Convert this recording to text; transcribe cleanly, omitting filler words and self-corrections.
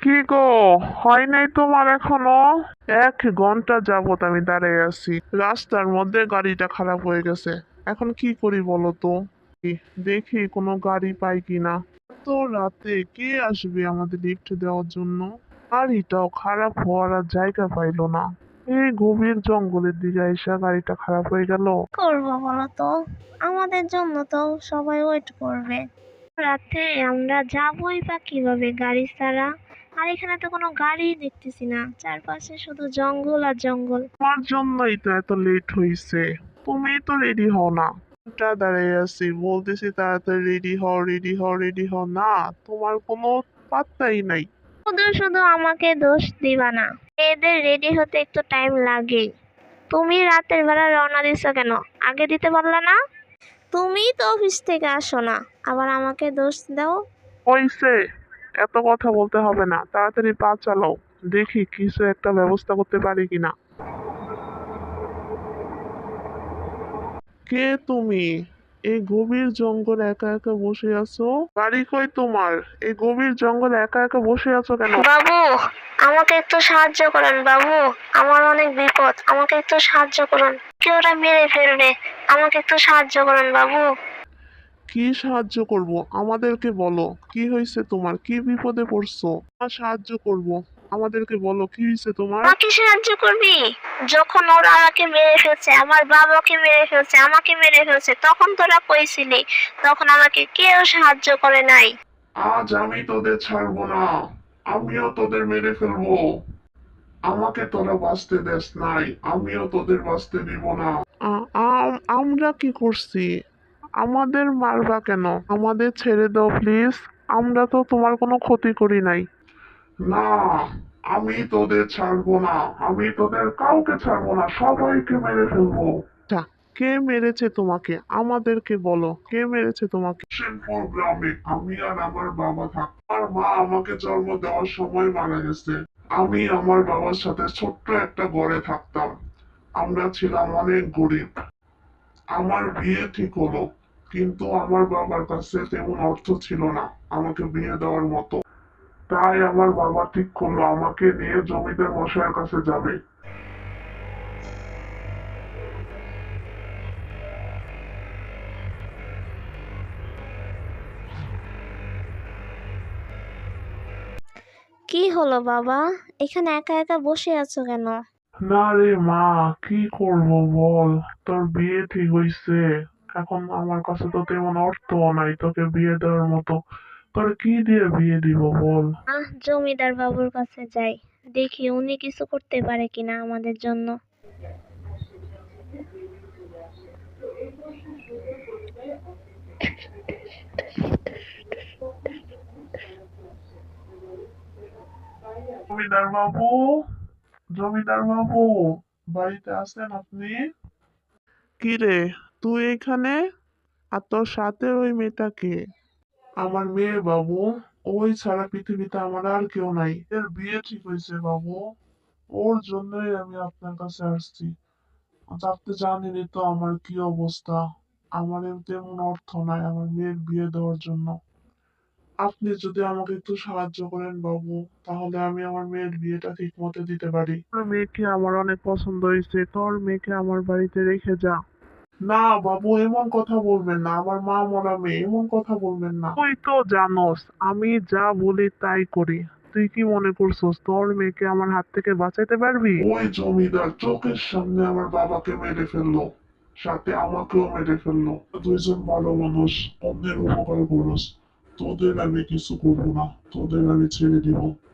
কি গো, হয় নাই তোমার এখনো? 1 ঘন্টা যাবত আমি দাঁড়িয়ে আছি, রাস্তার মধ্যে গাড়িটা খারাপ হয়ে গেছে। এখন কি করি বলো তো? দেখি কোনো গাড়ি পাই কিনা। এত রাতে কে আসবে আমাদের লিফট দেওয়ার জন্য? গাড়িটাও খারাপ হওয়ার আর জায়গা পাইলো না। এই গভীর জঙ্গলের দিকে এসে গাড়িটা খারাপ হয়ে গেল। করবো বলো তো? আমাদের জন্য তো সবাই ওয়েট করবে। রাতে আমরা যাবোই বা কিভাবে গাড়ি ছাড়া? আর এখানে তো কোনো গাড়ি দেখতেছি না, চারপাশে শুধু জঙ্গল আর জঙ্গল। তোমার জন্যই তো এত লেট হইছে। তুমি তো রেডি হও না। ঘন্টা দাঁড়িয়ে আছি, বলতেছি তাড়াতাড়ি রেডি হও, রেডি হও, রেডি হও, না তোমার কোনো পাত্তাই নাই। শুধু শুধু আমাকে দোষ দিবা না, এদের রেডি হতে একটু টাইম লাগে। তুমি রাতের বেলা রওনা দিছো কেন? আগে দিতে পারলা না? তুমি তো অফিস থেকে আসো না, আবার আমাকে দোষ দাও। হইছে, এত কথা বলতে হবে না, তাড়াতাড়ি পা চালাও। দেখি কিছু একটা ব্যবস্থা করতে পারি কিনা। কে তুমি? এই গভীর জঙ্গলে একা একা বসে আছো? বাড়ি কই তোমার? এই গভীর জঙ্গলে একা একা বসে আছো কেন? বাবু, আমাকে একটু সাহায্য করুন বাবু। আমার অনেক বিপদ, আমাকে একটু সাহায্য করুন। কেউ ওরা মেরে ফেলবে, আমাকে একটু সাহায্য করুন বাবু। কি সাহায্য করব? আমাদেরকে বলো, কি হয়েছে তোমার? কি বিপদে পড়ছো? সাহায্য করব, আমাদেরকে বলো কি হয়েছে তোমার। আমাকে সাহায্য করবি? যখন ওরা আমাকে মেরে ফেলছে, আমার বাবাকে মেরে ফেলছে, আমাকে মেরে ফেলছে, তখন তোরা কইছিলি? তখন আমাকে কেউ সাহায্য করে নাই। আজ আমি তোদের ছাড়বো না, আমিও তোদের মেরে ফেলবো। আমাকে তোরা বাঁচতে দেস নাই, আমিও তোদের বাঁচতে দিব না। আমরা কি করছি? আমাদের মারবা কেন? আমাদের ছেড়ে দাও প্লিজ। আমরা তো তোমার কোনো ক্ষতি করি নাই। না, আমি তোদের ছাড়বো না, আমি তোদের কাউকে ছাড়বো না, সবাইকে মেরে ফেলবো। আচ্ছা, কে মেরেছে তোমাকে? আমাদেরকে বলো, কে মেরেছে তোমাকে? শ্যামপুর গ্রামে আমি আর আমার বাবা থাকতাম। আমার মা আমাকে জন্ম দেওয়ার সময় মারা গেছে। আমি আমার বাবার সাথে ছোট্ট একটা ঘরে থাকতাম। আমরা ছিলাম অনেক গরিব। আমার বিয়ে ঠিক হলো, কিন্তু আমার বাবার কাছে তেমন অর্থ ছিল না আমাকে বিয়ে দেওয়ার মতো। তাই আমার বাবা ঠিক করলো আমাকে নিয়ে জমিদার মশাইয়ের কাছে যাবে। কি হলো বাবা, এখানে একা একা বসে আছো কেন? না রে মা, কি করব বল। তোর বিয়ে ঠিক হইছে, এখন আমার কাছে তো তেমন অর্থ নাই তোকে বিয়ে দেওয়ার মতো। তোর কি দিয়ে বিয়ে দিব বল। জমিদার বাবুর কাছে যাই, দেখি উনি কিছু করতে পারে কিনা আমাদের জন্য। জমিদার বাবু, জমিদার বাবু, বাড়িতে আছেন আপনি? কি রে, তুই এখানে? আর তোর সাথে ওই মেয়েটা কে? আমার মেয়ে বাবু। ওই ছাড়া পৃথিবীতে আমার আর কেউ নাই। এর বিয়ে ঠিক হয়েছে বাবু, ওর জন্যই আমি আপনার কাছে আসছি। আপনি জানেনই তো আমার কি অবস্থা। আমার তেমন অর্থ নাই আমার মেয়ের বিয়ে দেওয়ার জন্য। আপনি যদি আমাকে একটু সাহায্য করেন বাবু, তাহলে আমি আমার মেয়ের বিয়েটা ঠিক মতো দিতে পারি। তোর মেয়েকে আমার অনেক পছন্দ হয়েছে, তোর মেয়েকে আমার বাড়িতে রেখে যা। না বাবু, এমন কথা বলবেন না, আমার মা মরা মেয়ে, এমন কথা বলবেন না। তুই তো জানোস আমি যা বলি তাই করি। তুই কি মনে করছিস তোর মেয়েকে আমার হাত থেকে বাঁচাতে পারবি? ওই জমিদার চোখের সামনে আমার বাবাকে মেরে ফেললো, সাথে আমাকেও মেরে ফেললো। দুইজন ভালো মানুষ, অন্যের উপকার করস। তোদের আমি কিছু করবো না, তোদের আমি ছেড়ে দিব।